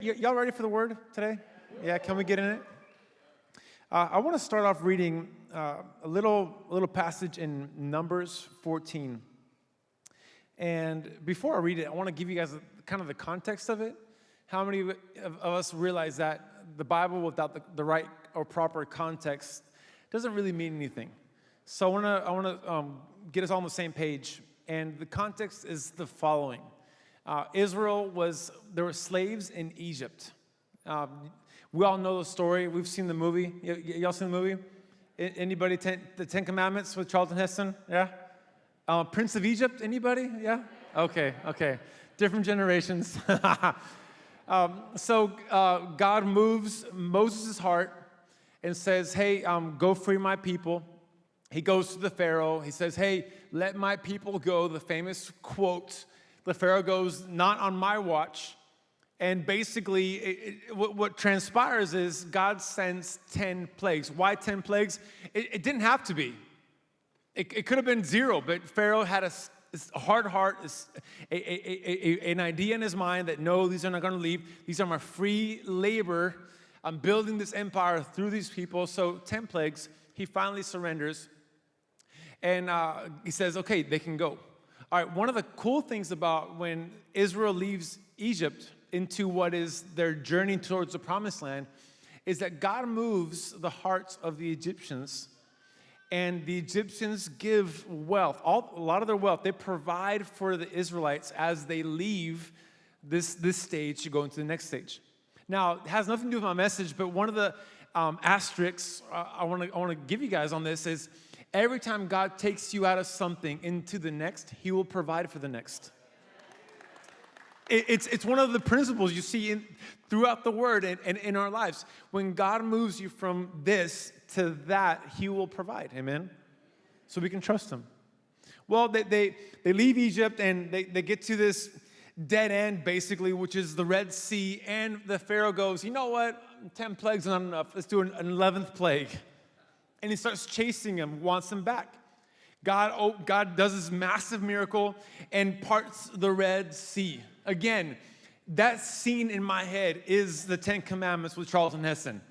Y'all ready for the word today? Yeah, can we get in it? I want to start off reading a little passage in Numbers 14. And before I read it, I want to give you guys kind of the context of it. How many of us realize that the Bible without the right or proper context doesn't really mean anything? So I want to get us all on the same page. And the context is the following. There were slaves in Egypt. We all know the story. We've seen the movie. Y'all seen the movie? Anybody? The Ten Commandments with Charlton Heston? Yeah? Prince of Egypt? Anybody? Yeah? Okay. Different generations. So God moves Moses' heart and says, hey, go free my people. He goes to the Pharaoh. He says, hey, let my people go. The famous quote. The Pharaoh goes, not on my watch. And basically, what transpires is God sends 10 plagues. Why 10 plagues? It didn't have to be. It could have been 0, but Pharaoh had a hard heart, an idea in his mind that, no, these are not going to leave. These are my free labor. I'm building this empire through these people. So 10 plagues. He finally surrenders. And he says, okay, they can go. All right, one of the cool things about when Israel leaves Egypt into what is their journey towards the promised land is that God moves the hearts of the Egyptians, and the Egyptians give wealth, a lot of their wealth. They provide for the Israelites as they leave this stage to go into the next stage. Now, it has nothing to do with my message, but one of the asterisks I want to give you guys on this is every time God takes you out of something into the next, He will provide for the next. It's one of the principles you see throughout the Word and in our lives. When God moves you from this to that, He will provide. Amen? So we can trust Him. Well, they leave Egypt and they get to this dead end, basically, which is the Red Sea. And the Pharaoh goes, you know what? 10 plagues are not enough. Let's do an 11th plague. And he starts chasing him, wants him back. God does this massive miracle and parts the Red Sea. Again, that scene in my head is the Ten Commandments with Charlton Heston.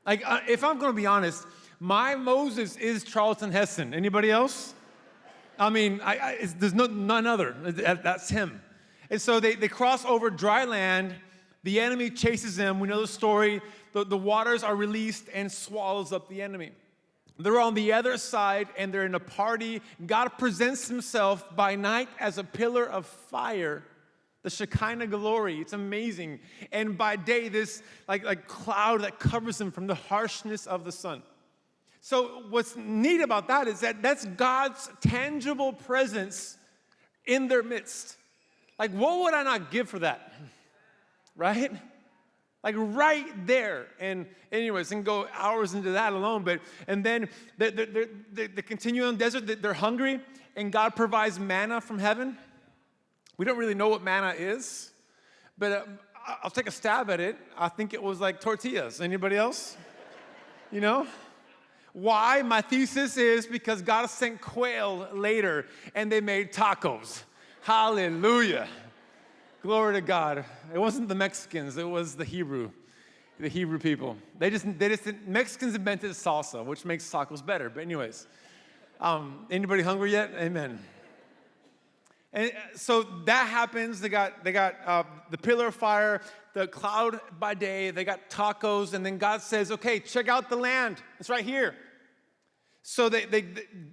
Like, if I'm going to be honest, my Moses is Charlton Heston. Anybody else? I mean, there's none other. That's him. And so they cross over dry land. The enemy chases them. We know the story. The waters are released and swallows up the enemy. They're on the other side, and they're in a party. God presents Himself by night as a pillar of fire, the Shekinah glory. It's amazing. And by day, this like cloud that covers Him from the harshness of the sun. So what's neat about that is that that's God's tangible presence in their midst. Like, what would I not give for that? Right? Like right there. And anyways, I can go hours into that alone. And then they continue on the desert. They're hungry, and God provides manna from heaven. We don't really know what manna is, but I'll take a stab at it. I think it was like tortillas. Anybody else? You know? Why? My thesis is because God sent quail later, and they made tacos. Hallelujah. Glory to God. It wasn't the Mexicans, it was the Hebrew people. Mexicans invented salsa, which makes tacos better. But anyways, anybody hungry yet? Amen. And so that happens. They got the pillar of fire, the cloud by day. They got tacos, and then God says, "Okay, check out the land. It's right here." So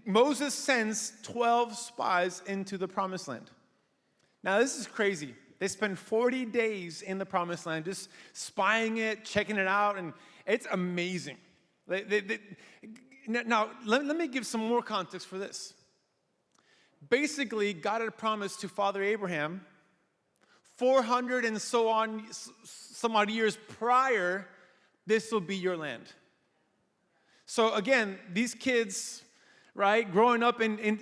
Moses sends 12 spies into the promised land. Now this is crazy. They spend 40 days in the promised land just spying it, checking it out, and it's amazing. Now, let me give some more context for this. Basically, God had promised to Father Abraham 400 and some odd years prior, this will be your land. So again, these kids, right, growing up in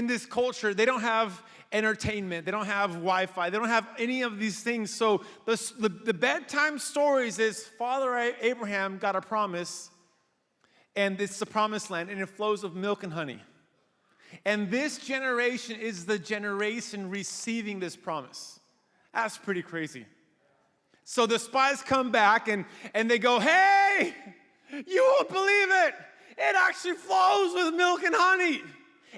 this culture, they don't have entertainment. They don't have Wi-Fi. They don't have any of these things. So the bedtime stories is Father Abraham got a promise, and it's the promised land, and it flows of milk and honey. And this generation is the generation receiving this promise. That's pretty crazy. So the spies come back and they go, hey, you won't believe it. It actually flows with milk and honey.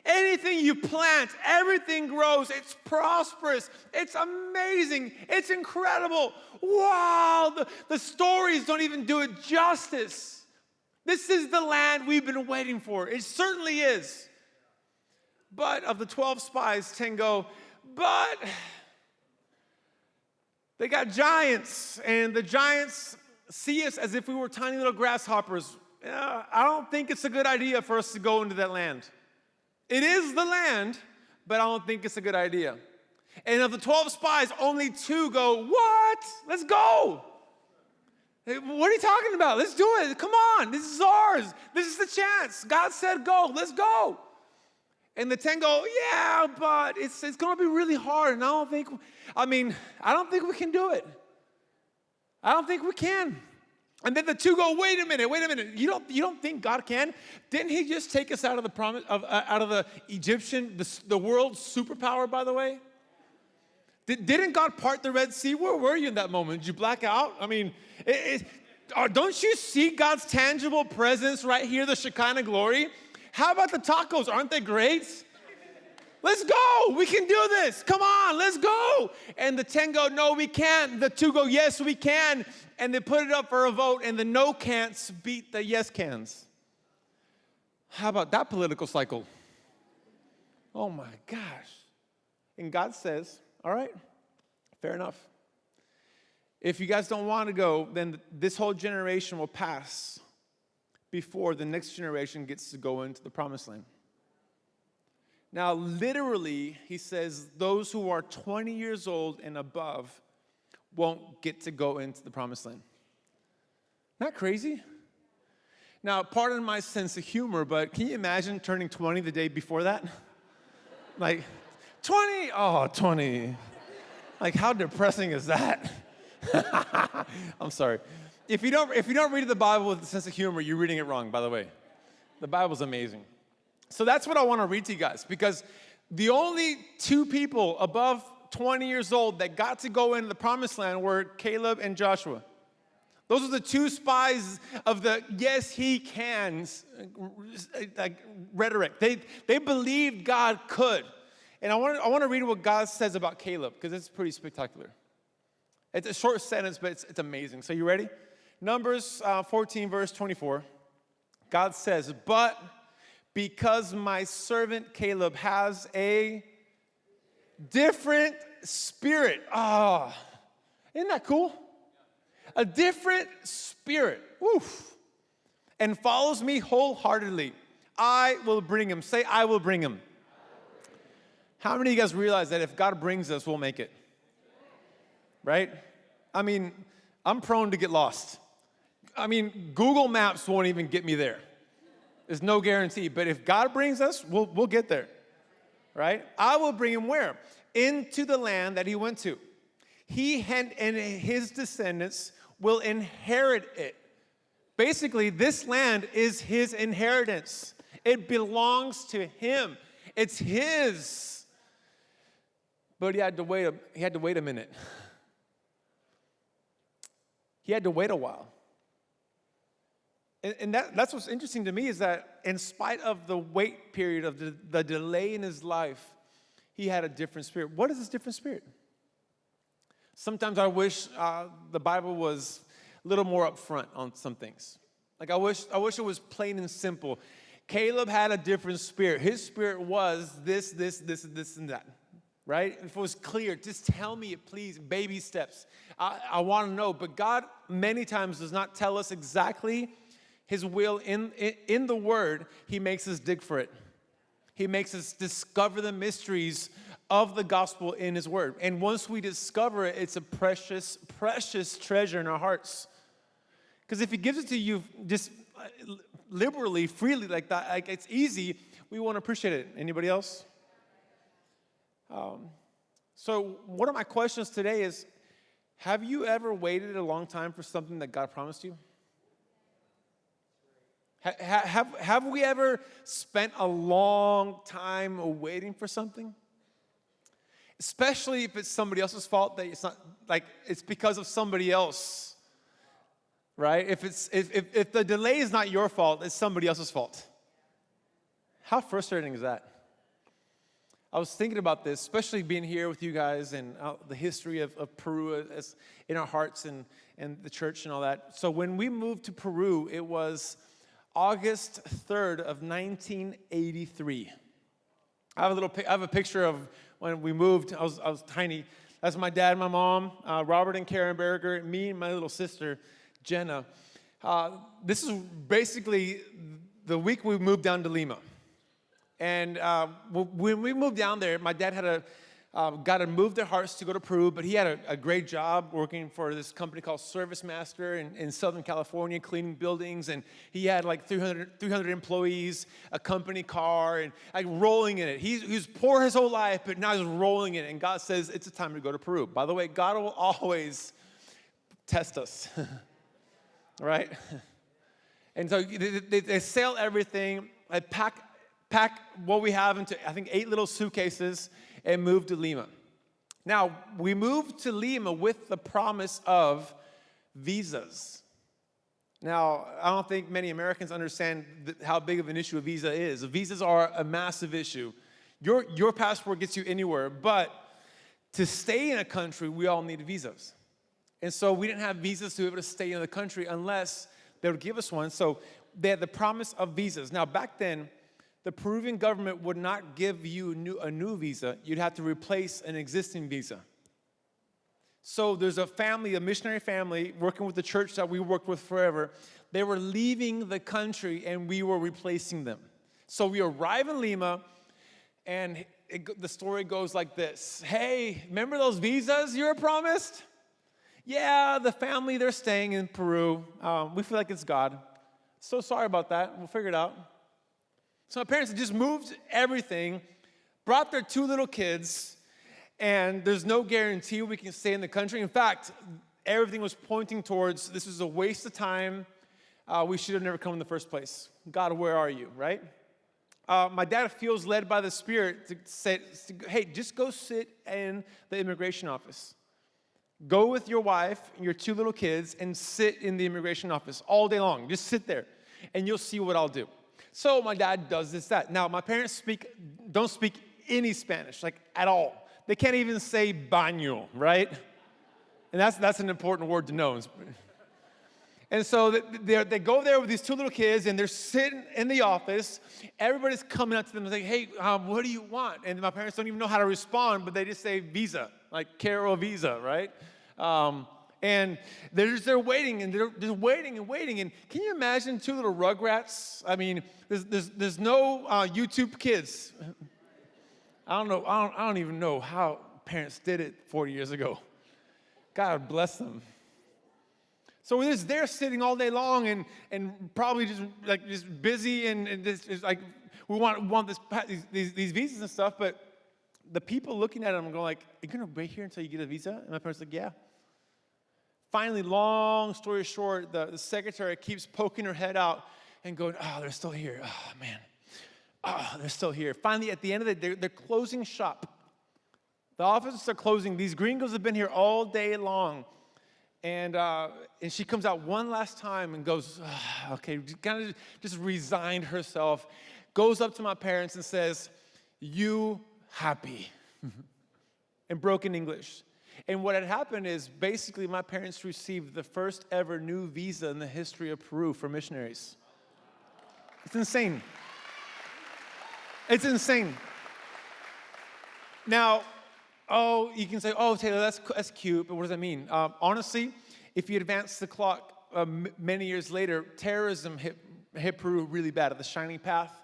Anything you plant, everything grows. It's prosperous. It's amazing. It's incredible. Wow, the stories don't even do it justice. This is the land we've been waiting for. It certainly is. But of the 12 spies, 10 go, but they got giants, and the giants see us as if we were tiny little grasshoppers. I don't think it's a good idea for us to go into that land. It is the land, but I don't think it's a good idea. And of the 12 spies, only 2 go, what? Let's go. What are you talking about? Let's do it. Come on. This is ours. This is the chance. God said go. Let's go. And the 10 go, yeah, but it's going to be really hard. And I don't think we can do it. I don't think we can. And then the 2 go, wait a minute. You don't think God can? Didn't he just take us out of the out of the Egyptian, the world's superpower, by the way? Didn't God part the Red Sea? Where were you in that moment? Did you black out? I mean, don't you see God's tangible presence right here, the Shekinah glory? How about the tacos? Aren't they great? Let's go. We can do this. Come on, let's go. And the 10 go, no, we can't. The 2 go, yes, we can. And they put it up for a vote, and the no can'ts beat the yes cans. How about that political cycle? Oh, my gosh. And God says, all right, fair enough. If you guys don't want to go, then this whole generation will pass before the next generation gets to go into the promised land. Now, literally, he says those who are 20 years old and above won't get to go into the promised land. Not crazy? Now, pardon my sense of humor, but can you imagine turning 20 the day before that? Like, 20? Oh, 20. Like, how depressing is that? I'm sorry. If you don't read the Bible with a sense of humor, you're reading it wrong, by the way. The Bible's amazing. So that's what I want to read to you guys, because the only 2 people above 20 years old that got to go into the promised land were Caleb and Joshua. Those are the 2 spies of the yes, he can like rhetoric. They believed God could. And I want to read what God says about Caleb, because it's pretty spectacular. It's a short sentence, but it's amazing. So you ready? Numbers 14, verse 24. God says, but because my servant Caleb has a different spirit. Isn't that cool? A different spirit. Oof. And follows me wholeheartedly. I will bring him. Say, I will bring him. How many of you guys realize that if God brings us, we'll make it? Right? I mean, I'm prone to get lost. I mean, Google Maps won't even get me there. There's no guarantee. But if God brings us, we'll get there. Right? I will bring him where? Into the land that he went to. He and his descendants will inherit it. Basically, this land is his inheritance. It belongs to him. It's his. But he had to wait a minute. He had to wait a while. And that's what's interesting to me, is that in spite of the wait period, of the delay in his life, he had a different spirit. What is this different spirit? Sometimes I wish the Bible was a little more upfront on some things. Like I wish it was plain and simple. Caleb had a different spirit. His spirit was this, and that. Right? If it was clear, just tell me it, please. Baby steps. I want to know. But God many times does not tell us exactly his will in the word. He makes us dig for it. He makes us discover the mysteries of the gospel in his word. And once we discover it, it's a precious, precious treasure in our hearts. Because if he gives it to you just liberally, freely like that, like it's easy, we won't appreciate it. Anybody else? So one of my questions today is, have you ever waited a long time for something that God promised you? Have we ever spent a long time waiting for something? especially if it's somebody else's fault, that it's not like it's because of somebody else, right? If the delay is not your fault, it's somebody else's fault. How frustrating is that? I was thinking about this, especially being here with you guys and the history of Peru as in our hearts and the church and all that. So when we moved to Peru, it was August 3rd of 1983. I have a picture of when we moved. I was tiny. That's my dad, my mom, Robert and Karen Berger, me and my little sister, Jenna. This is basically the week we moved down to Lima. And when we moved down there, my dad had got to move their hearts to go to Peru, but he had a great job working for this company called Service Master in Southern California, cleaning buildings, and he had like 300 employees, a company car, and like rolling in it. He was poor his whole life, but now he's rolling in it, and God says, it's a time to go to Peru. By the way, God will always test us, right? And so they sell everything, they pack what we have into, I think, 8 little suitcases and moved to Lima. Now, we moved to Lima with the promise of visas. Now, I don't think many Americans understand how big of an issue a visa is. Visas are a massive issue. Your passport gets you anywhere, but to stay in a country, we all need visas. And so we didn't have visas to be able to stay in the country unless they would give us one. So they had the promise of visas. Now, back then, the Peruvian government would not give you a new visa. You'd have to replace an existing visa. So there's a missionary family, working with the church that we worked with forever. They were leaving the country, and we were replacing them. So we arrive in Lima, and the story goes like this. Hey, remember those visas you were promised? Yeah, the family, they're staying in Peru. We feel like it's God. So sorry about that. We'll figure it out. So my parents had just moved everything, brought their 2 little kids, and there's no guarantee we can stay in the country. In fact, everything was pointing towards this was a waste of time. We should have never come in the first place. God, where are you, right? My dad feels led by the Spirit to say, hey, just go sit in the immigration office. Go with your wife and your 2 little kids and sit in the immigration office all day long. Just sit there, and you'll see what I'll do. So my dad does that. Now, my parents don't speak any Spanish, like at all. They can't even say baño, right? And that's an important word to know. And so they go there with these 2 little kids, and they're sitting in the office. Everybody's coming up to them and saying, hey, what do you want? And my parents don't even know how to respond, but they just say visa, like quiero visa, right? And they're waiting, and they're waiting and waiting. And can you imagine 2 little rugrats? I mean, there's no YouTube Kids. I don't know. I don't even know how parents did it 40 years ago. God bless them. So we're just there sitting all day long and probably just busy and just like we want these visas and stuff. But the people looking at them are going like, "Are you gonna wait here until you get a visa?" And my parents are like, "Yeah." Finally, long story short, the secretary keeps poking her head out and going, oh, they're still here. Oh, man. Oh, they're still here. Finally, at the end of the day, they're closing shop. The offices are closing. These gringos have been here all day long. And she comes out one last time and goes, oh, okay, kind of just resigned herself, goes up to my parents and says, you happy? In broken English. And what had happened is basically my parents received the first ever new visa in the history of Peru for missionaries. It's insane. It's insane. Now, you can say, Taylor, that's cute, but what does that mean? Honestly, if you advance the clock many years later, terrorism hit Peru really bad at the Shining Path,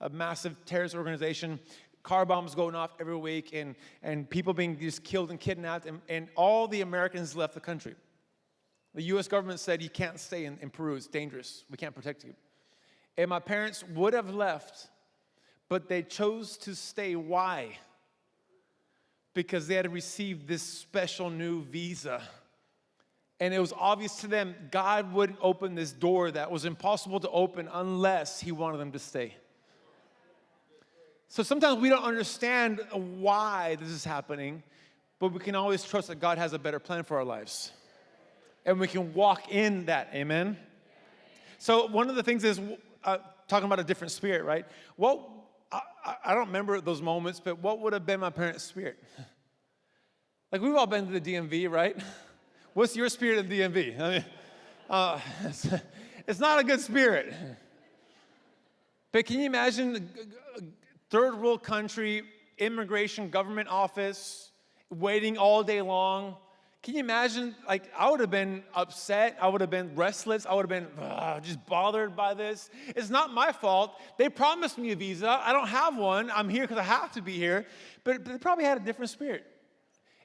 a massive terrorist organization. Car bombs going off every week and people being just killed and kidnapped, and all the Americans left the country. The U.S. government said, you can't stay in Peru, it's dangerous, we can't protect you. And my parents would have left, but they chose to stay. Why? Because they had received this special new visa. And it was obvious to them, God wouldn't open this door that was impossible to open unless he wanted them to stay. So sometimes we don't understand why this is happening, but we can always trust that God has a better plan for our lives. And we can walk in that, amen? So one of the things is talking about a different spirit, right? I don't remember those moments, but what would have been my parents' spirit? Like, we've all been to the DMV, right? What's your spirit in the DMV? I mean, it's not a good spirit. But can you imagine a third world country, immigration, government office, waiting all day long? Can you imagine, like, I would have been upset. I would have been restless. I would have been just bothered by this. It's not my fault. They promised me a visa. I don't have one. I'm here because I have to be here. But they probably had a different spirit.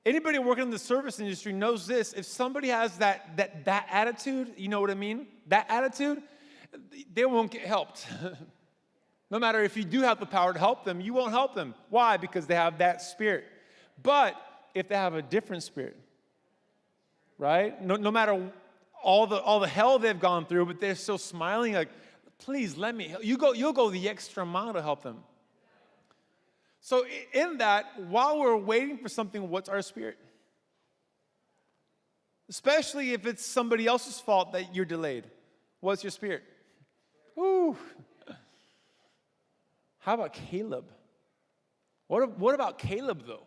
Anybody working in the service industry knows this. If somebody has that attitude, you know what I mean? That attitude, they won't get helped. No matter if you do have the power to help them, you won't help them. Why? Because they have that spirit. But if they have a different spirit, right? No matter all the hell they've gone through, but they're still smiling like, please let me help. You'll go the extra mile to help them. So in that, while we're waiting for something, what's our spirit? Especially if it's somebody else's fault that you're delayed. What's your spirit? Ooh. How about Caleb? What about Caleb, though?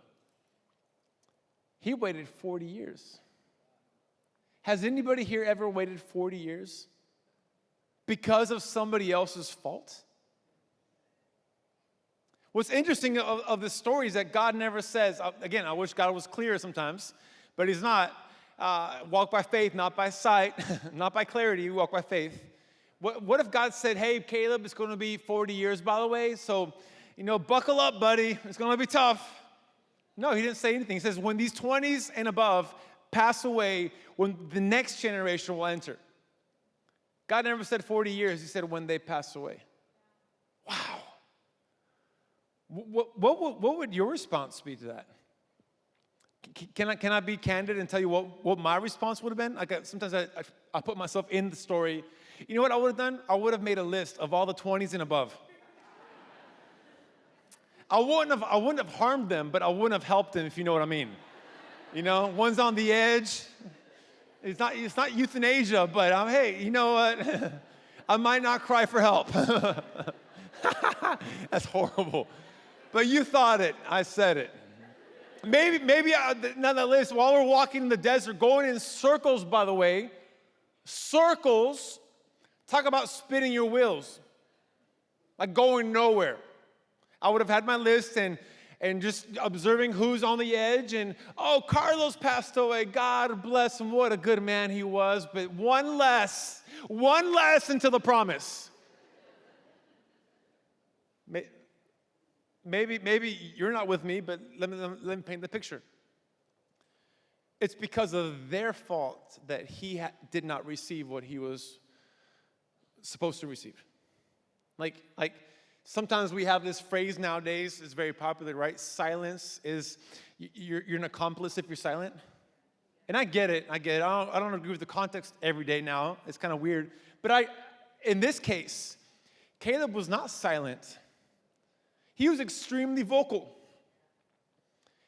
He waited 40 years. Has anybody here ever waited 40 years because of somebody else's fault? What's interesting of this story is that God never says, again, I wish God was clear sometimes, but he's not. Walk by faith, not by sight, not by clarity, you walk by faith. What if God said, hey, Caleb, it's going to be 40 years, by the way, so, buckle up, buddy. It's going to be tough. No, he didn't say anything. He says, when these 20s and above pass away, when the next generation will enter. God never said 40 years. He said when they pass away. Wow. What would your response be to that? Can I be candid and tell you what my response would have been? Sometimes I put myself in the story. You know what I would have done? I would have made a list of all the 20s and above. I wouldn't have harmed them, but I wouldn't have helped them, if you know what I mean. One's on the edge. It's not euthanasia, but hey, you know what? I might not cry for help. That's horrible. But you thought it. I said it. Maybe on that list, while we're walking in the desert, going in circles, by the way, circles, talk about spinning your wheels, like going nowhere. I would have had my list and just observing who's on the edge, and, Carlos passed away. God bless him. What a good man he was. But one less until the promise. Maybe you're not with me, but let me paint the picture. It's because of their fault that he did not receive what he was supposed to receive. Like sometimes we have this phrase nowadays, it's very popular, right? Silence is, you're an accomplice if you're silent. And I get it. I don't agree with the context every day now. It's kind of weird. But in this case, Caleb was not silent. He was extremely vocal.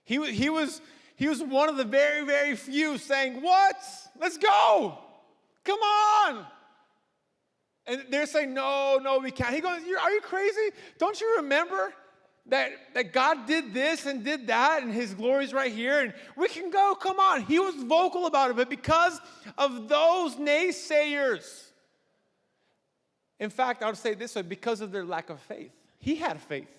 He was one of the very, very few saying, what? Let's go. Come on. And they're saying, no, we can't. He goes, are you crazy? Don't you remember that God did this and did that, and his glory's right here, and we can go, come on. He was vocal about it, but because of those naysayers, in fact, I would say this way, because of their lack of faith. He had faith.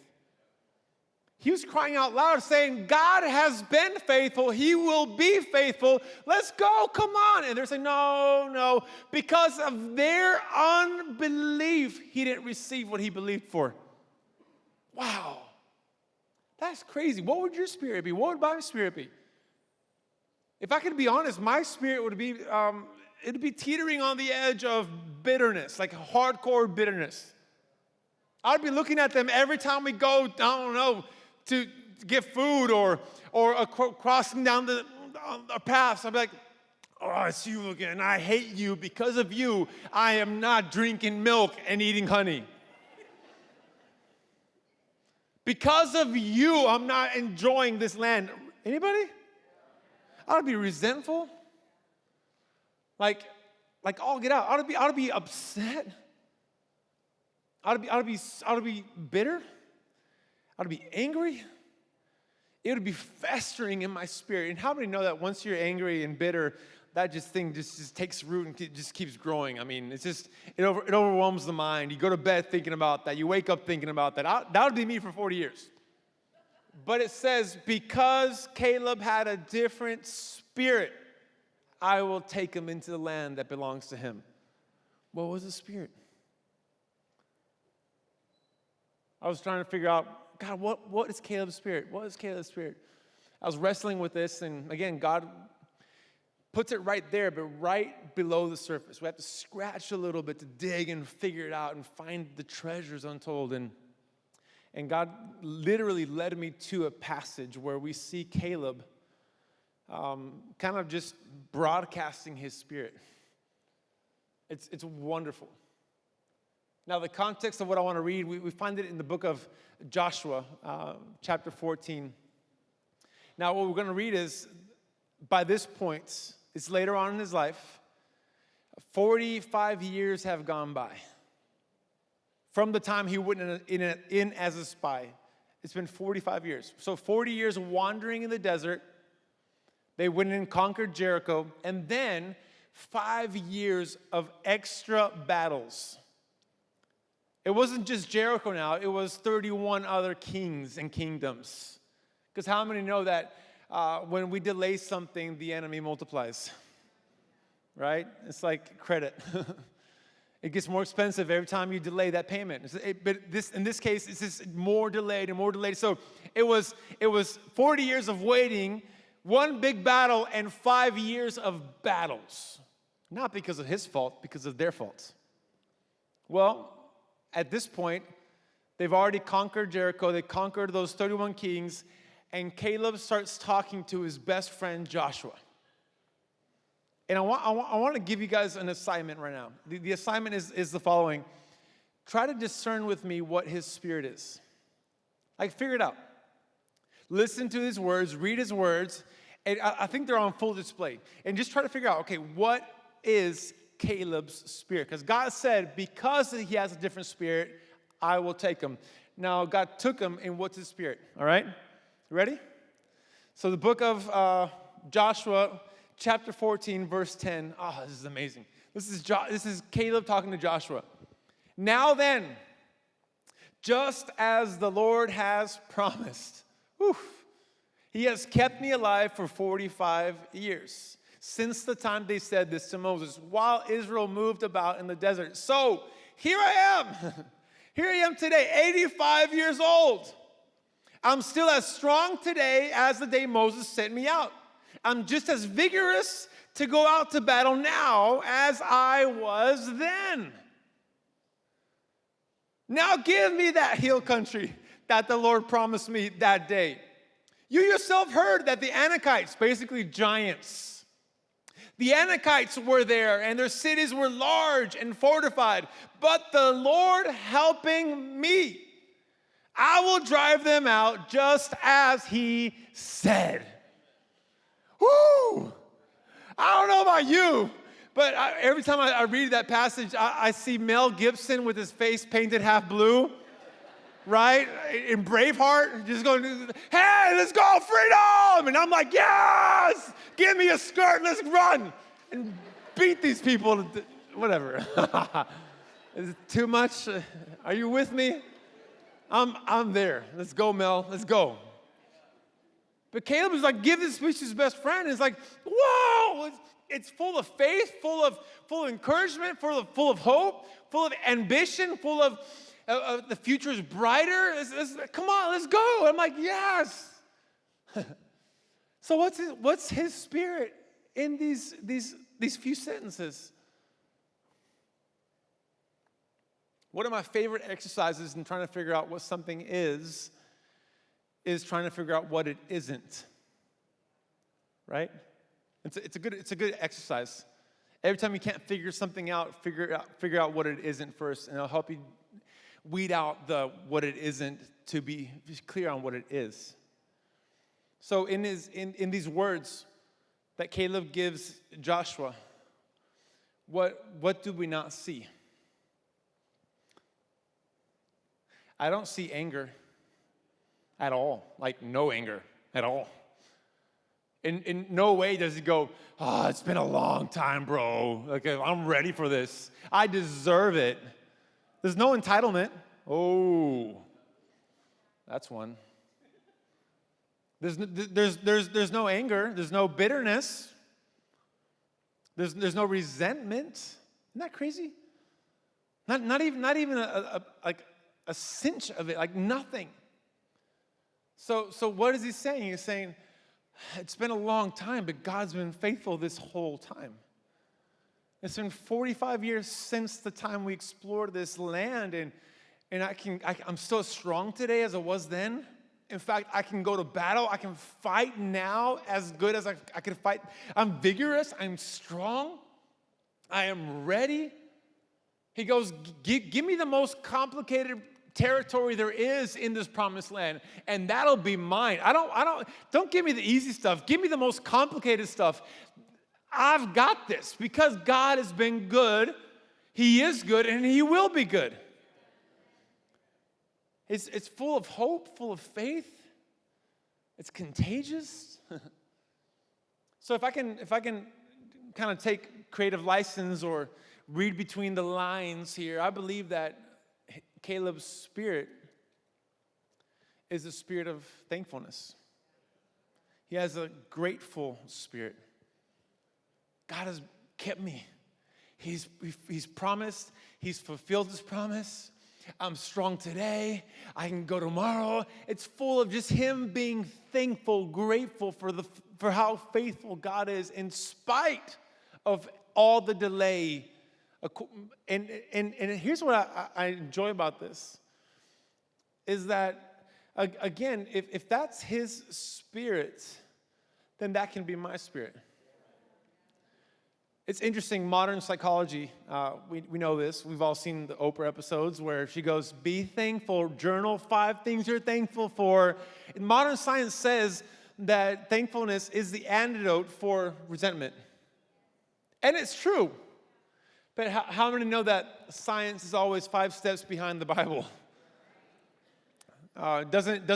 He was crying out loud saying, God has been faithful. He will be faithful. Let's go. Come on. And they're saying, no. Because of their unbelief, he didn't receive what he believed for. Wow. That's crazy. What would your spirit be? What would my spirit be? If I could be honest, my spirit would be, it'd be teetering on the edge of bitterness, like hardcore bitterness. I'd be looking at them every time we go, to get food or crossing down the paths. I'd be like, it's you again. I hate you. Because of you, I am not drinking milk and eating honey. Because of you, I'm not enjoying this land. Anybody? I ought to be resentful. Like all get out. I ought to be upset. I ought to be bitter. I ought to be angry. It would be festering in my spirit. And how many know that once you're angry and bitter, that thing just takes root and it just keeps growing? I mean, it overwhelms the mind. You go to bed thinking about that. You wake up thinking about that. That would be me for 40 years. But it says, because Caleb had a different spirit, I will take him into the land that belongs to him. What was the spirit? I was trying to figure out, God, what is Caleb's spirit? What is Caleb's spirit? I was wrestling with this, and again, God puts it right there, but right below the surface. We have to scratch a little bit to dig and figure it out and find the treasures untold. And God literally led me to a passage where we see Caleb kind of just broadcasting his spirit. It's wonderful. Now, the context of what I want to read, we find it in the book of Joshua, chapter 14. Now, what we're going to read is, by this point, it's later on in his life, 45 years have gone by. From the time he went in as a spy, it's been 45 years. So 40 years wandering in the desert. They went in and conquered Jericho. And then 5 years of extra battles. It wasn't just Jericho now. It was 31 other kings and kingdoms. Because how many know that when we delay something, the enemy multiplies? Right? It's like credit. It gets more expensive every time you delay that payment. But in this case, it's just more delayed and more delayed. So it was 40 years of waiting, one big battle, and 5 years of battles. Not because of his fault, because of their faults. Well, at this point, they've already conquered Jericho. They conquered those 31 kings. And Caleb starts talking to his best friend, Joshua. And I want to give you guys an assignment right now. The assignment is the following. Try to discern with me what his spirit is. Like, figure it out. Listen to his words, read his words, and I think they're on full display. And just try to figure out, okay, what is Caleb's spirit? Because God said, because he has a different spirit, I will take him. Now, God took him, and what's his spirit? All right? Ready? So the book of Joshua, chapter 14, verse 10. Oh, this is amazing. This is Caleb talking to Joshua. Now then, just as the Lord has promised, he has kept me alive for 45 years, since the time they said this to Moses, while Israel moved about in the desert. So here I am. Here I am today, 85 years old. I'm still as strong today as the day Moses sent me out. I'm just as vigorous to go out to battle now as I was then. Now give me that hill country that the Lord promised me that day. You yourself heard that the Anakites, basically giants, the Anakites were there and their cities were large and fortified. But the Lord helping me, I will drive them out just as he said. Woo! I don't know about you, but every time I read that passage, I see Mel Gibson with his face painted half blue, right? In Braveheart, just going, hey, let's go, freedom! And I'm like, yes! Give me a skirt, let's run! And beat these people, whatever. Is it too much? Are you with me? I'm there. Let's go, Mel. Let's go. But Caleb is like, give this speech to his best friend. It's like, whoa! It's full of faith, full of encouragement, full of hope, full of ambition, full of the future is brighter. Come on, let's go. I'm like, yes. So what's his spirit in these few sentences? One of my favorite exercises in trying to figure out what something is trying to figure out what it isn't. Right? It's a good exercise. Every time you can't figure something out, figure out what it isn't first, and it'll help you. weed out the what it isn't to be clear on what it is. So in these words that Caleb gives Joshua, what do we not see? I don't see anger at all, like no anger at all. In no way does he go, oh, it's been a long time, bro. Like, I'm ready for this. I deserve it. There's no entitlement. Oh, that's one. There's no anger. There's no bitterness. There's no resentment. Isn't that crazy? Not even a cinch of it, like nothing. So what is he saying? He's saying, it's been a long time, but God's been faithful this whole time. It's been 45 years since the time we explored this land, and I'm still as strong today as I was then. In fact, I can go to battle. I can fight now as good as I can fight. I'm vigorous. I'm strong. I am ready. He goes, give me the most complicated territory there is in this promised land, and that'll be mine. Don't give me the easy stuff. Give me the most complicated stuff. I've got this because God has been good. He is good, and he will be good. It's full of hope, full of faith. It's contagious. So if I can kind of take creative license or read between the lines here, I believe that Caleb's spirit is a spirit of thankfulness. He has a grateful spirit. God has kept me. He's promised. He's fulfilled his promise. I'm strong today. I can go tomorrow. It's full of just him being thankful, grateful for how faithful God is in spite of all the delay. And here's what I enjoy about this, is that, again, if that's his spirit, then that can be my spirit. It's interesting, modern psychology, we know this. We've all seen the Oprah episodes where she goes, be thankful, journal 5 things you're thankful for. And modern science says that thankfulness is the antidote for resentment. And it's true. But how many know that science is always 5 steps behind the Bible? Doesn't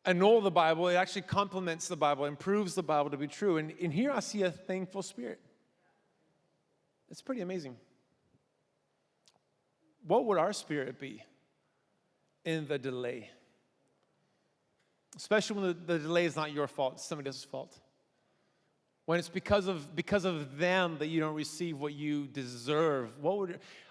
annul the Bible. It actually complements the Bible, improves the Bible to be true. And in here I see a thankful spirit. It's pretty amazing. What would our spirit be in the delay? Especially when the delay is not your fault, it's somebody else's fault. When it's because of them that you don't receive what you deserve.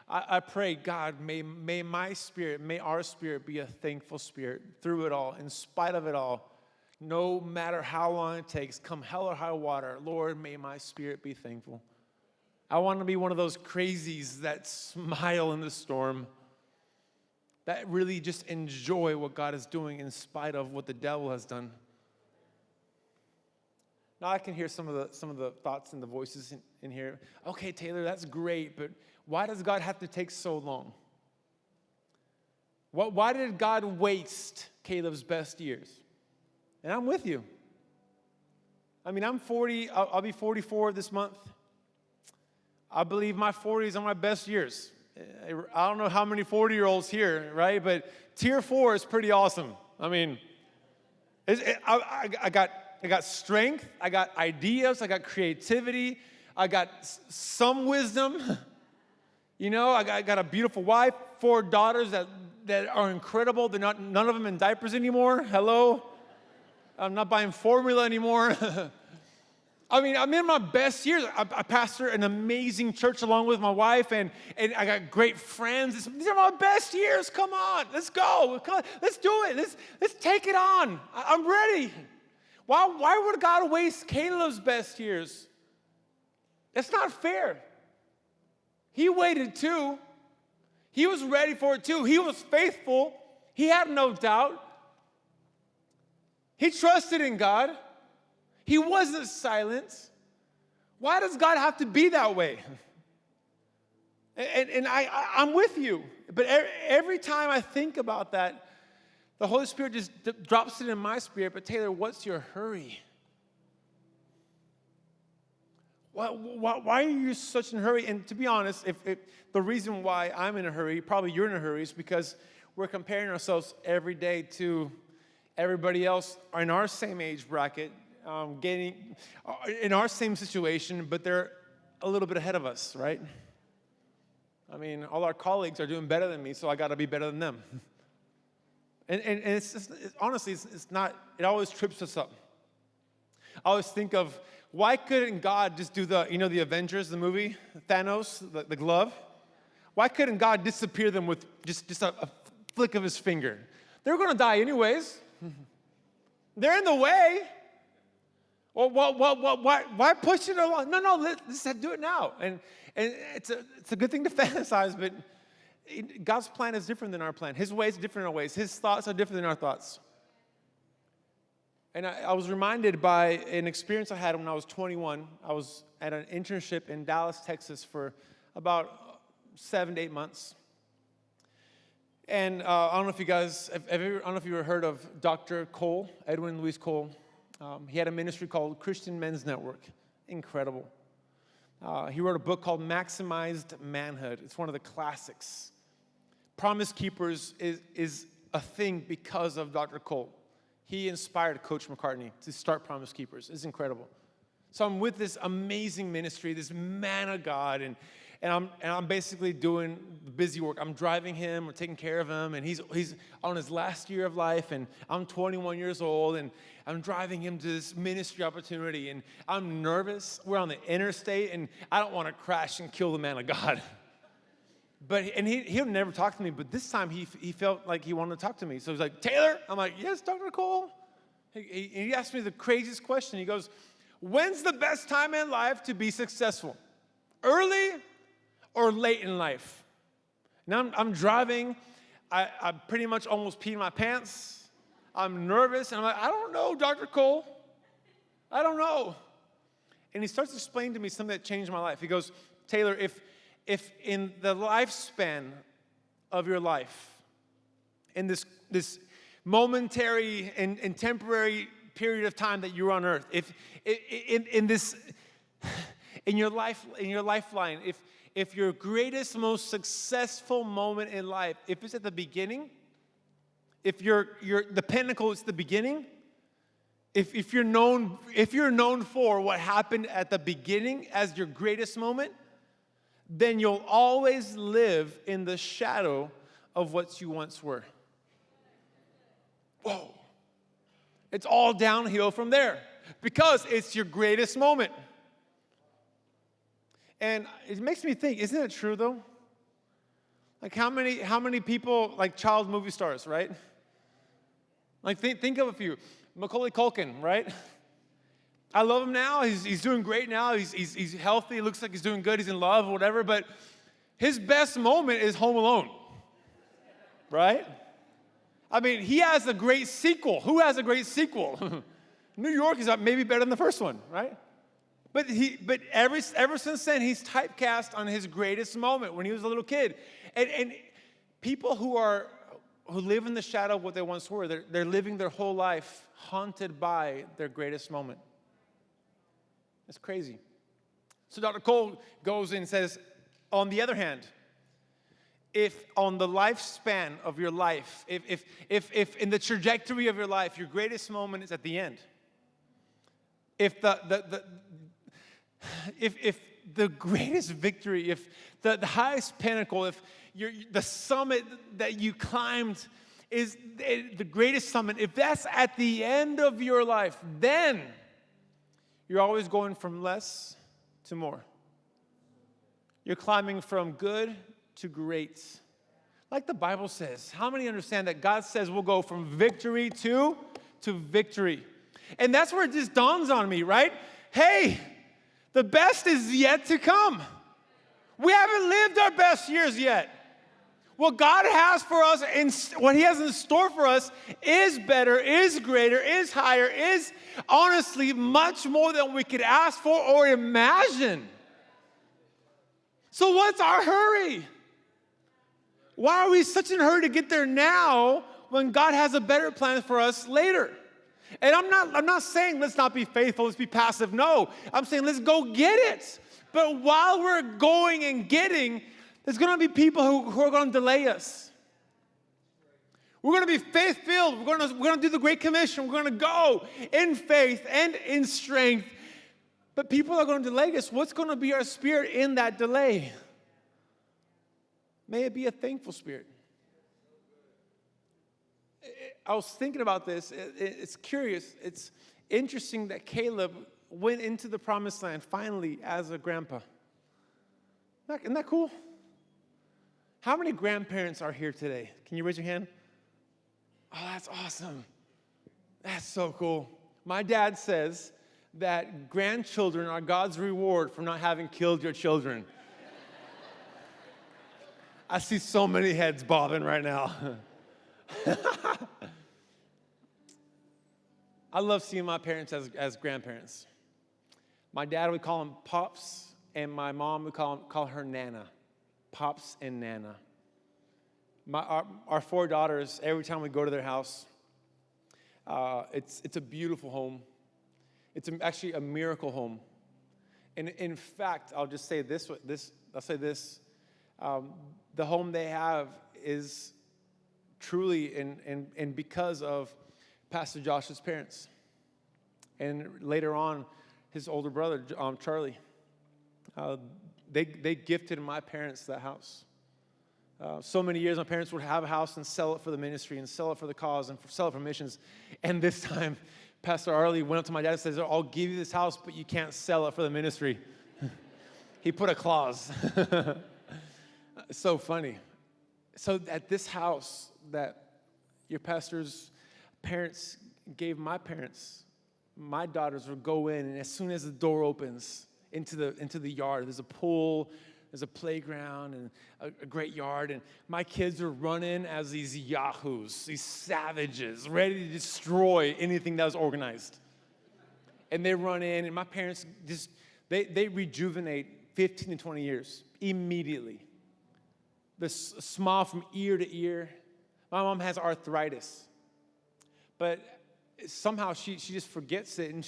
I pray, God, may my spirit, may our spirit be a thankful spirit through it all, in spite of it all. No matter how long it takes, come hell or high water, Lord, may my spirit be thankful. I want to be one of those crazies that smile in the storm, that really just enjoy what God is doing in spite of what the devil has done. Now I can hear some of the thoughts and the voices in here. Okay, Taylor, that's great, but why does God have to take so long? Why did God waste Caleb's best years? And I'm with you. I mean, I'm 40. I'll be 44 this month. I believe my 40s are my best years. I don't know how many 40-year-olds here, right? But tier 4 is pretty awesome. I mean, I got strength, I got ideas, I got creativity, I got some wisdom. You know, I got a beautiful wife, 4 daughters that are incredible. None of them in diapers anymore. Hello? I'm not buying formula anymore. I mean, I'm in my best years. I pastor an amazing church along with my wife, and I got great friends. These are my best years. Come on, let's go. Let's do it. Let's take it on. I'm ready. Why would God waste Caleb's best years? That's not fair. He waited too. He was ready for it too. He was faithful. He had no doubt. He trusted in God. He wasn't silent. Why does God have to be that way? And I'm with you. But every time I think about that, the Holy Spirit just drops it in my spirit. But Taylor, what's your hurry? Why are you such in a hurry? And to be honest, if the reason why I'm in a hurry, probably you're in a hurry, is because we're comparing ourselves every day to everybody else in our same age bracket, getting in our same situation, but they're a little bit ahead of us, right? I mean, all our colleagues are doing better than me, so I got to be better than them. And it's just, honestly, it's not, it always trips us up. I always think of, why couldn't God just do the Avengers, the movie, Thanos, the glove? Why couldn't God disappear them with just a flick of his finger? They're going to die anyways. They're in the way. Well, why push it along? No, let's do it now. And it's a good thing to fantasize, but God's plan is different than our plan. His ways are different than our ways. His thoughts are different than our thoughts. And I was reminded by an experience I had when I was 21. I was at an internship in Dallas, Texas for about 7 to 8 months. And I don't know if you guys, I don't know if you ever heard of Dr. Cole, Edwin Louis Cole. He had a ministry called Christian Men's Network. Incredible. He wrote a book called Maximized Manhood. It's one of the classics. Promise Keepers is a thing because of Dr. Cole. He inspired Coach McCartney to start Promise Keepers. It's incredible. So I'm with this amazing ministry, this man of God, and I'm basically doing the busy work. I'm driving him, we're taking care of him, and he's on his last year of life, and I'm 21 years old, and I'm driving him to this ministry opportunity, and I'm nervous. We're on the interstate, and I don't want to crash and kill the man of God. But he'll never talk to me, but this time he felt like he wanted to talk to me. So he's like, Taylor? I'm like, yes, Dr. Cole. He asked me the craziest question. He goes, when's the best time in life to be successful? Early or late in life? Now I'm driving. I pretty much almost peed my pants. I'm nervous. And I'm like, I don't know, Dr. Cole. I don't know. And he starts explaining to me something that changed my life. He goes, Taylor, if in the lifespan of your life, in this momentary and temporary period of time that you're on earth, if in your lifeline, if your greatest, most successful moment in life, if it's at the beginning, if the pinnacle is the beginning, if you're known for what happened at the beginning as your greatest moment, then you'll always live in the shadow of what you once were. Whoa. It's all downhill from there because it's your greatest moment. And it makes me think, isn't it true though? Like how many people, like child movie stars, right? Like think of a few. Macaulay Culkin, right? I love him now. He's doing great now. He's healthy. Looks like he's doing good. He's in love, whatever. But his best moment is Home Alone, right? I mean, he has a great sequel. Who has a great sequel? New York is maybe better than the first one, right? But ever since then, he's typecast on his greatest moment when he was a little kid. And people who live in the shadow of what they once were, they're living their whole life haunted by their greatest moment. It's crazy. So Dr. Cole goes in and says, on the other hand, if on the lifespan of your life, if in the trajectory of your life, your greatest moment is at the end, if the greatest victory, if the highest pinnacle, if the summit that you climbed is the greatest summit, if that's at the end of your life, then you're always going from less to more. You're climbing from good to great. Like the Bible says, how many understand that God says we'll go from victory to victory? And that's where it just dawns on me, right? Hey, the best is yet to come. We haven't lived our best years yet. What God has for us and what He has in store for us is better, is greater, is higher, is honestly much more than we could ask for or imagine. So what's our hurry? Why are we such in a hurry to get there now when God has a better plan for us later? And I'm not saying let's not be faithful, let's be passive. No, I'm saying let's go get it. But while we're going and getting, there's going to be people who are going to delay us. We're going to be faith-filled. We're going to do the Great Commission. We're going to go in faith and in strength. But people are going to delay us. What's going to be our spirit in that delay? May it be a thankful spirit. I was thinking about this. It's curious. It's interesting that Caleb went into the promised land finally as a grandpa. Isn't that cool? How many grandparents are here today? Can you raise your hand? Oh, that's awesome. That's so cool. My dad says that grandchildren are God's reward for not having killed your children. I see so many heads bobbing right now. I love seeing my parents as grandparents. My dad, we call him Pops, and my mom, we call her Nana. Pops and Nana. Our four daughters, every time we go to their house, it's a beautiful home. It's actually a miracle home. And in fact, I'll just say this. The home they have is truly and because of Pastor Josh's parents. And later on, his older brother, Charlie, they gifted my parents that house. So many years, my parents would have a house and sell it for the ministry and sell it for the cause and sell it for missions. And this time, Pastor Arlie went up to my dad and says, I'll give you this house, but you can't sell it for the ministry. He put a clause. So funny. So at this house that your pastor's parents gave my parents, my daughters would go in, and as soon as the door opens into the yard, there's a pool, there's a playground, and a great yard, and my kids are running as these yahoos, these savages, ready to destroy anything that was organized. And they run in, and my parents just, they rejuvenate 15 to 20 years immediately. The smile from ear to ear. My mom has arthritis, but somehow she just forgets it and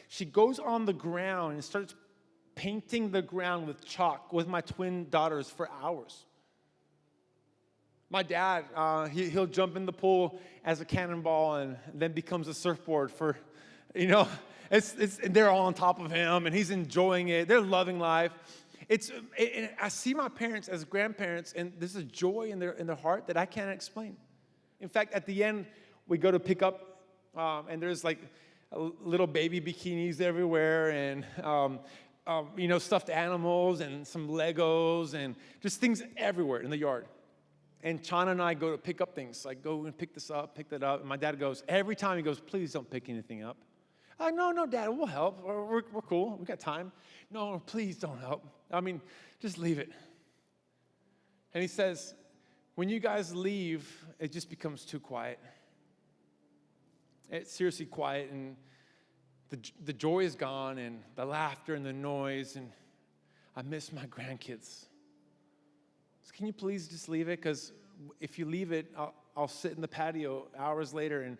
she goes on the ground and starts painting the ground with chalk with my twin daughters for hours. My dad, he'll jump in the pool as a cannonball and then becomes a surfboard for, they're all on top of him and he's enjoying it. They're loving life. I see my parents as grandparents, and there's a joy in their heart that I can't explain. In fact, at the end, we go to pick up, and there's like little baby bikinis everywhere, and stuffed animals, and some Legos, and just things everywhere in the yard. And Chana and I go to pick up things, like go and pick this up, pick that up. And my dad goes, every time he goes, please don't pick anything up. I'm like, no, Dad, we'll help. We're cool. We got time. No, please don't help. I mean, just leave it. And he says, when you guys leave, it just becomes too quiet. It's seriously quiet, and the joy is gone, and the laughter and the noise, and I miss my grandkids. So can you please just leave it? Because if you leave it, I'll sit in the patio hours later, and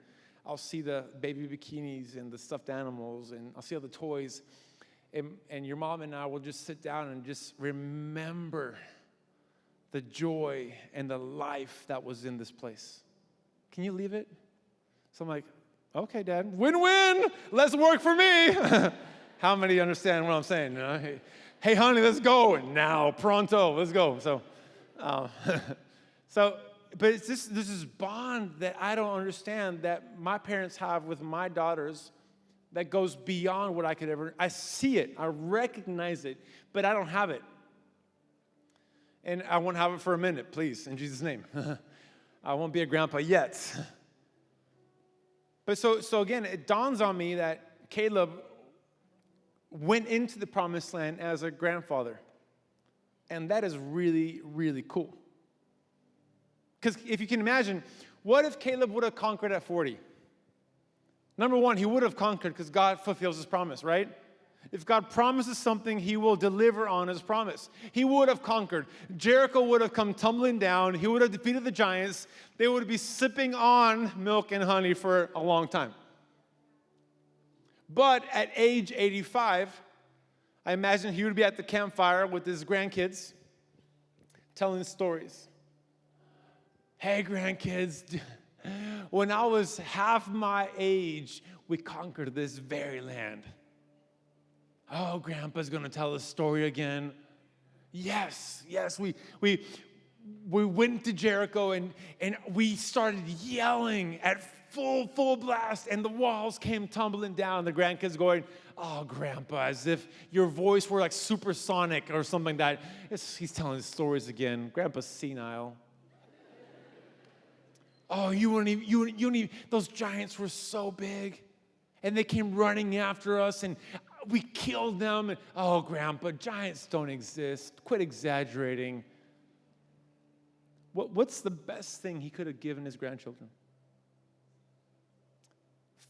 I'll see the baby bikinis and the stuffed animals, and I'll see all the toys. And your mom and I will just sit down and just remember the joy and the life that was in this place. Can you leave it? So I'm like, okay, Dad, win-win. Let's work for me. How many understand what I'm saying? Hey, honey, let's go. And now, pronto, let's go. But it's this bond that I don't understand that my parents have with my daughters that goes beyond what I could ever. I see it, I recognize it, but I don't have it. And I won't have it for a minute, please, in Jesus' name. I won't be a grandpa yet. But so again, it dawns on me that Caleb went into the promised land as a grandfather. And that is really, really cool. Because if you can imagine, what if Caleb would have conquered at 40? Number one, he would have conquered because God fulfills his promise, right? If God promises something, he will deliver on his promise. He would have conquered. Jericho would have come tumbling down. He would have defeated the giants. They would be sipping on milk and honey for a long time. But at age 85, I imagine he would be at the campfire with his grandkids, telling stories. Hey, grandkids, when I was half my age, we conquered this very land. Oh, Grandpa's going to tell a story again. Yes, we went to Jericho and we started yelling at full blast, and the walls came tumbling down. The grandkids going, oh, Grandpa, as if your voice were like supersonic or something like that. He's telling stories again. Grandpa's senile. Oh, you wouldn't even, those giants were so big, and they came running after us, and we killed them. And, oh, Grandpa, giants don't exist. Quit exaggerating. What's the best thing he could have given his grandchildren?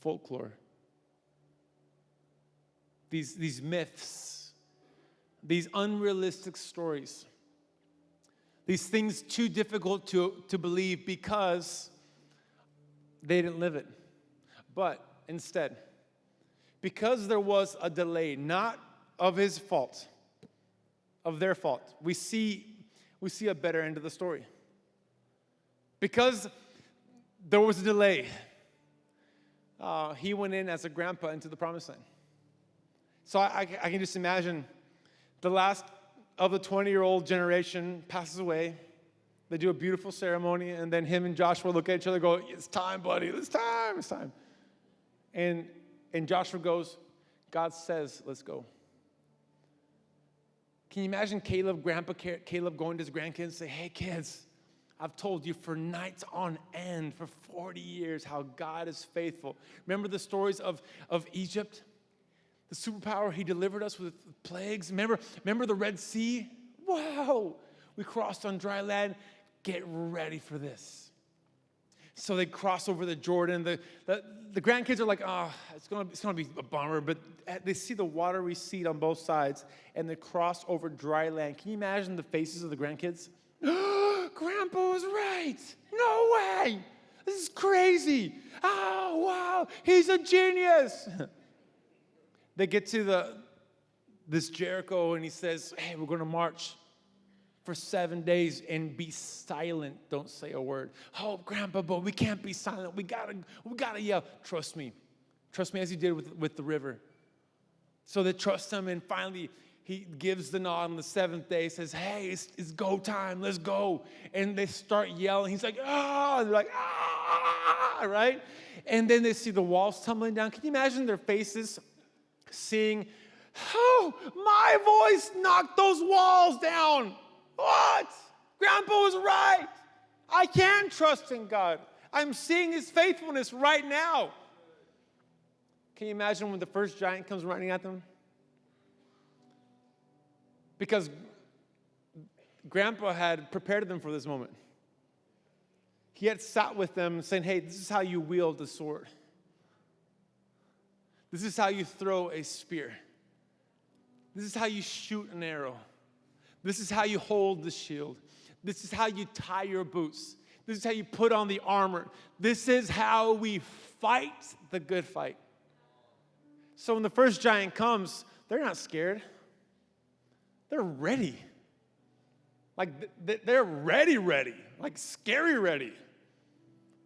Folklore. These myths, these unrealistic stories, these things too difficult to believe because they didn't live it. But instead, because there was a delay, not of his fault, of their fault, we see a better end of the story. Because there was a delay, he went in as a grandpa into the promised land. So I can just imagine the last of the 20-year-old generation passes away. They do a beautiful ceremony, and then him and Joshua look at each other and go, it's time, buddy, it's time. And Joshua goes, God says, let's go. Can you imagine Grandpa Caleb going to his grandkids and say, hey, kids, I've told you for nights on end, for 40 years, how God is faithful. Remember the stories of Egypt? The superpower, he delivered us with plagues. Remember the Red Sea? Wow! We crossed on dry land. Get ready for this. So they cross over the Jordan. The grandkids are like, it's gonna be a bummer, but they see the water recede on both sides, and they cross over dry land. Can you imagine the faces of the grandkids? Grandpa was right. No way. This is crazy. Oh, wow. He's a genius. They get to this Jericho, and he says, hey, we're going to march for 7 days and be silent. Don't say a word. Oh, Grandpa, but we can't be silent. We gotta yell. Trust me as he did with the river. So they trust him, and finally he gives the nod on the seventh day, says, hey, it's go time, let's go. And they start yelling. He's like, ah, and they're like, ah, right? And then they see the walls tumbling down. Can you imagine their faces seeing, oh, my voice knocked those walls down. What? Grandpa was right. I can trust in God. I'm seeing his faithfulness right now. Can you imagine when the first giant comes running at them? Because Grandpa had prepared them for this moment. He had sat with them saying, hey, this is how you wield the sword. This is how you throw a spear. This is how you shoot an arrow. This is how you hold the shield. This is how you tie your boots. This is how you put on the armor. This is how we fight the good fight. So when the first giant comes, they're not scared. They're ready. Like, they're ready, like scary ready.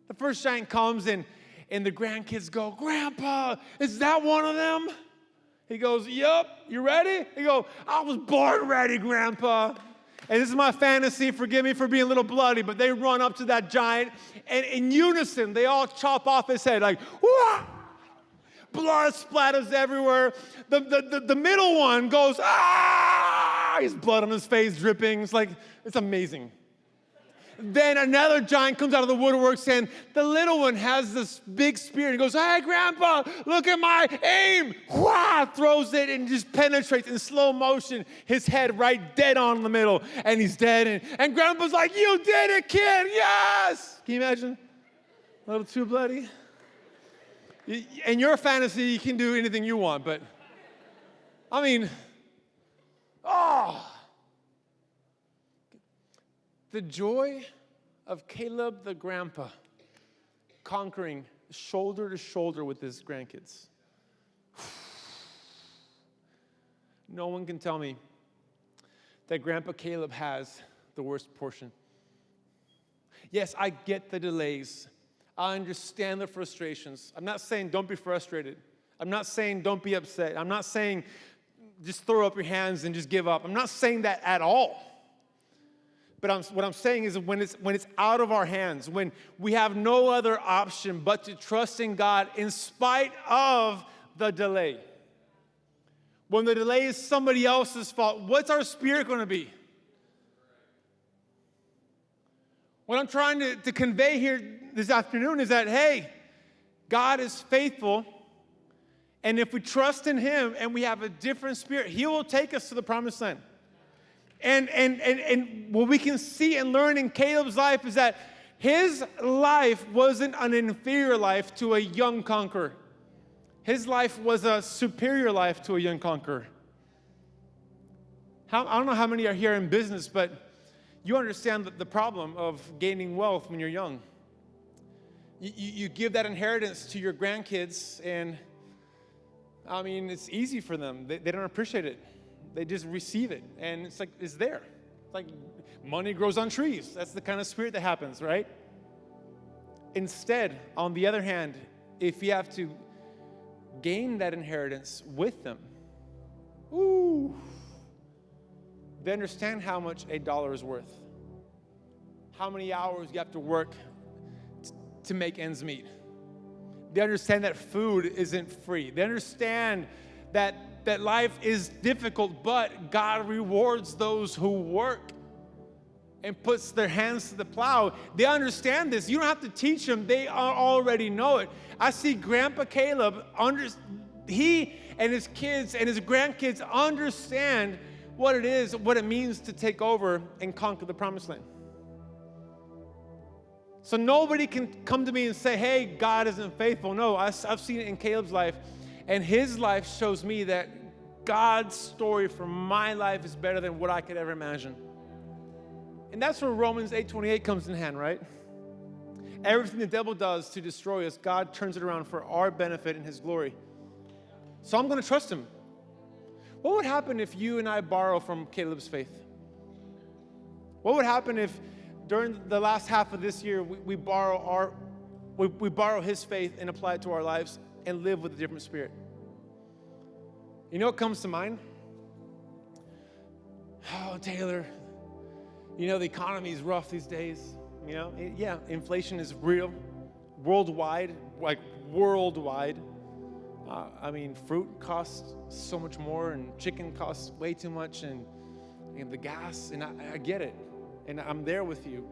The first giant comes and the grandkids go, Grandpa, is that one of them? He goes, yup, you ready? He goes, I was born ready, Grandpa. And this is my fantasy, forgive me for being a little bloody, but they run up to that giant, and in unison, they all chop off his head, like, whoa! Blood splatters everywhere. The middle one goes, ah! He's blood on his face dripping. It's amazing. Then another giant comes out of the woodwork and the little one has this big spear. And he goes, hey, Grandpa, look at my aim. Wah! Throws it and just penetrates in slow motion his head right dead on in the middle. And he's dead. And Grandpa's like, you did it, kid. Yes. Can you imagine? A little too bloody. In your fantasy, you can do anything you want, but I mean, the joy of Caleb the grandpa conquering shoulder to shoulder with his grandkids. No one can tell me that Grandpa Caleb has the worst portion. Yes, I get the delays. I understand the frustrations. I'm not saying don't be frustrated. I'm not saying don't be upset. I'm not saying just throw up your hands and just give up. I'm not saying that at all. But what I'm saying is when it's out of our hands, when we have no other option but to trust in God in spite of the delay. When the delay is somebody else's fault, what's our spirit going to be? What I'm trying to convey here this afternoon is that, hey, God is faithful, and if we trust in Him and we have a different spirit, He will take us to the promised land. And what we can see and learn in Caleb's life is that his life wasn't an inferior life to a young conqueror. His life was a superior life to a young conqueror. I don't know how many are here in business, but you understand the problem of gaining wealth when you're young. You give that inheritance to your grandkids, and I mean, it's easy for them. They don't appreciate it. They just receive it, and it's like, it's there. It's like money grows on trees. That's the kind of spirit that happens, right? Instead, on the other hand, if you have to gain that inheritance with them, they understand how much $1 is worth. How many hours you have to work to make ends meet. They understand that food isn't free. They understand that life is difficult, but God rewards those who work and puts their hands to the plow. They understand this. You don't have to teach them. They already know it. I see Grandpa Caleb, he and his kids and his grandkids understand what it is, what it means to take over and conquer the promised land. So nobody can come to me and say, hey, God isn't faithful. No, I've seen it in Caleb's life. And his life shows me that God's story for my life is better than what I could ever imagine. And that's where Romans 8:28 comes in hand, right? Everything the devil does to destroy us, God turns it around for our benefit and His glory. So I'm going to trust Him. What would happen if you and I borrow from Caleb's faith? What would happen if during the last half of this year we borrow his faith and apply it to our lives and live with a different spirit? You know what comes to mind? Oh, Taylor, the economy is rough these days. Yeah, inflation is real, worldwide, like worldwide. Fruit costs so much more, and chicken costs way too much, and the gas, and I get it, and I'm there with you.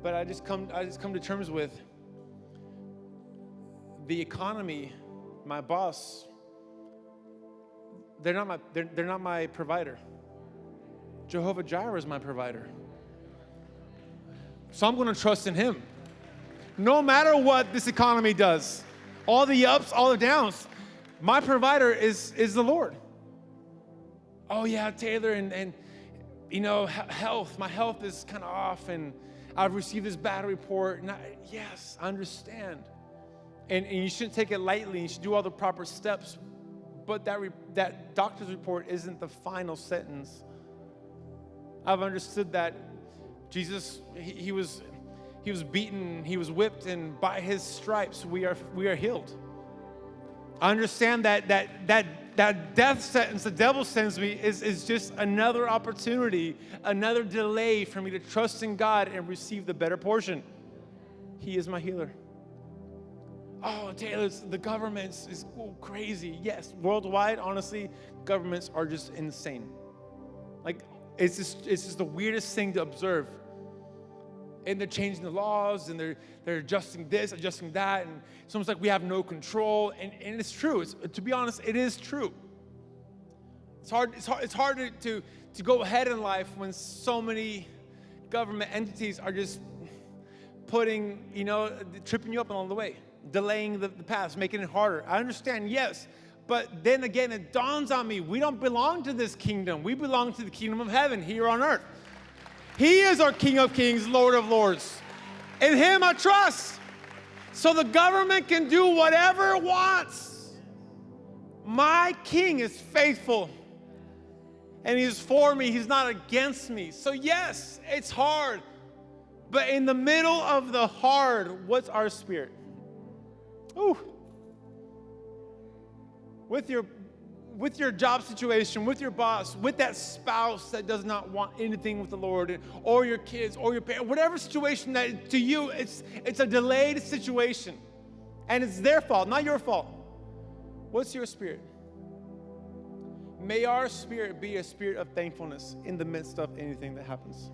But I just come to terms with the economy. My boss, they're not my provider. Jehovah Jireh is my provider. So I'm going to trust in Him. No matter what this economy does, all the ups, all the downs, my provider is the Lord. Oh yeah, Taylor, and health. My health is kind of off, and I've received this bad report. And yes, I understand. And you shouldn't take it lightly. You should do all the proper steps. But that doctor's report isn't the final sentence. I've understood that Jesus, he was beaten, He was whipped, and by His stripes we are healed. I understand that death sentence the devil sends me is just another opportunity, another delay for me to trust in God and receive the better portion. He is my healer. Oh, Taylor, the government is crazy. Yes, worldwide, honestly, governments are just insane. Like, it's just the weirdest thing to observe. And they're changing the laws, and they're adjusting this, adjusting that, and it's almost like we have no control. And it's true. To be honest, it is true. It's hard to go ahead in life when so many government entities are just tripping you up along the way, delaying the path, making it harder. I understand, yes, But then again, it dawns on me, we don't belong to this kingdom. We belong to the kingdom of heaven here on earth. He is our King of kings, Lord of lords. In him I trust. So the government can do whatever it wants. My king is faithful. And he's for me. He's not against me. So yes, it's hard. But in the middle of the hard, what's our spirit? Ooh. With your job situation, with your boss, with that spouse that does not want anything with the Lord, or your kids, or your parents, whatever situation that to you, it's a delayed situation. And it's their fault, not your fault. What's your spirit? May our spirit be a spirit of thankfulness in the midst of anything that happens.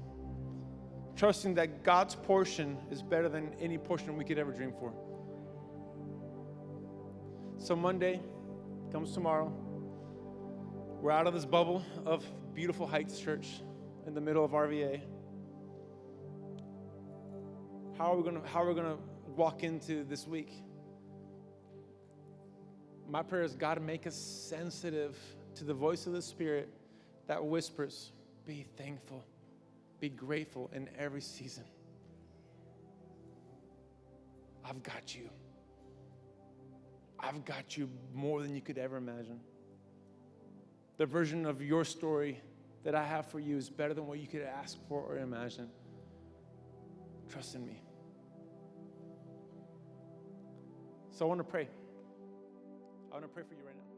Trusting that God's portion is better than any portion we could ever dream for. So Monday comes tomorrow. We're out of this bubble of Beautiful Heights Church in the middle of RVA. How are we gonna walk into this week? My prayer is God make us sensitive to the voice of the Spirit that whispers, be thankful, be grateful in every season. I've got you. I've got you more than you could ever imagine. The version of your story that I have for you is better than what you could ask for or imagine. Trust in me. So I want to pray. I want to pray for you right now.